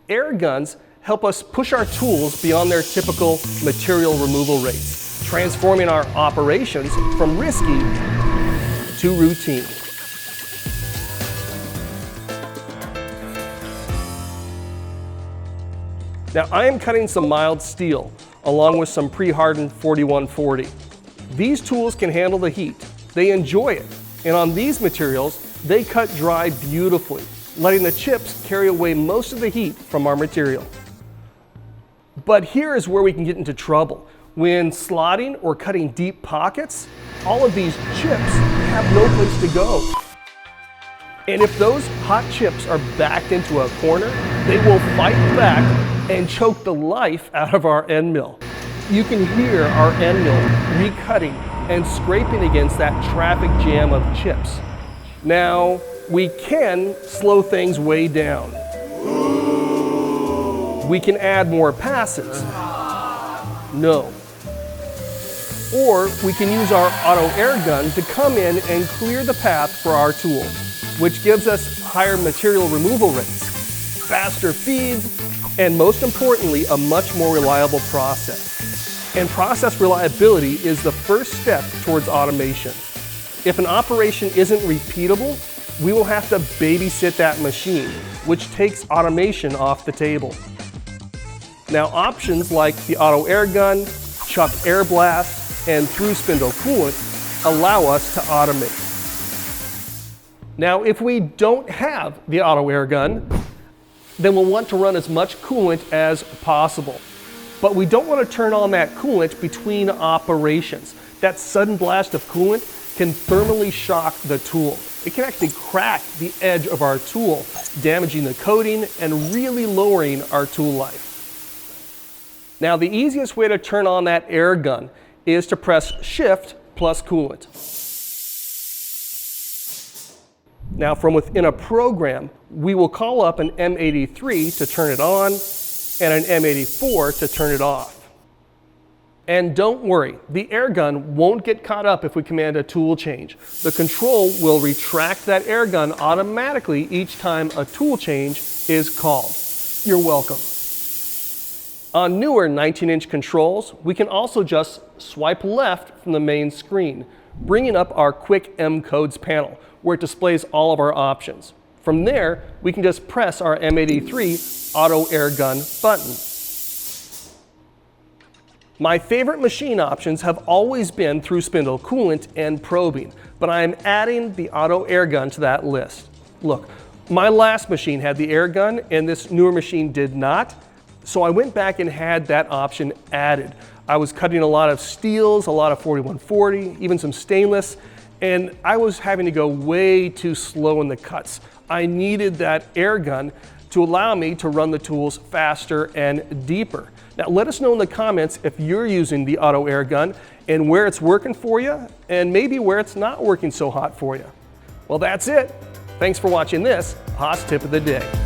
Air guns help us push our tools beyond their typical material removal rates, transforming our operations from risky to routine. Now, I am cutting some mild steel along with some pre-hardened 4140. These tools can handle the heat. They enjoy it. And on these materials, they cut dry beautifully, letting the chips carry away most of the heat from our material. But here is where we can get into trouble. When slotting or cutting deep pockets, all of these chips have no place to go. And if those hot chips are backed into a corner, they will fight back and choke the life out of our end mill. You can hear our end mill recutting and scraping against that traffic jam of chips. Now, we can slow things way down. We can add more passes. No. Or we can use our auto air gun to come in and clear the path for our tool, which gives us higher material removal rates, faster feeds, and most importantly, a much more reliable process. And process reliability is the first step towards automation. If an operation isn't repeatable, we will have to babysit that machine, which takes automation off the table. Now, options like the auto air gun, chuck air blast, and through spindle coolant allow us to automate. Now, if we don't have the auto air gun, then we'll want to run as much coolant as possible. But we don't want to turn on that coolant between operations. That sudden blast of coolant can thermally shock the tool. It can actually crack the edge of our tool, damaging the coating and really lowering our tool life. Now, the easiest way to turn on that air gun is to press Shift plus coolant. Now, from within a program, we will call up an M83 to turn it on and an M84 to turn it off. And don't worry, the air gun won't get caught up if we command a tool change. The control will retract that air gun automatically each time a tool change is called. You're welcome. On newer 19-inch controls, we can also just swipe left from the main screen, bringing up our quick M codes panel, where it displays all of our options. From there, we can just press our M83 auto air gun button. My favorite machine options have always been through spindle coolant and probing, but I am adding the auto air gun to that list. Look, my last machine had the air gun and this newer machine did not, so I went back and had that option added. I was cutting a lot of steels, a lot of 4140, even some stainless, and I was having to go way too slow in the cuts. I needed that air gun to allow me to run the tools faster and deeper. Now, let us know in the comments if you're using the auto air gun and where it's working for you, and maybe where it's not working so hot for you. Well, that's it. Thanks for watching this Haas Tip of the Day.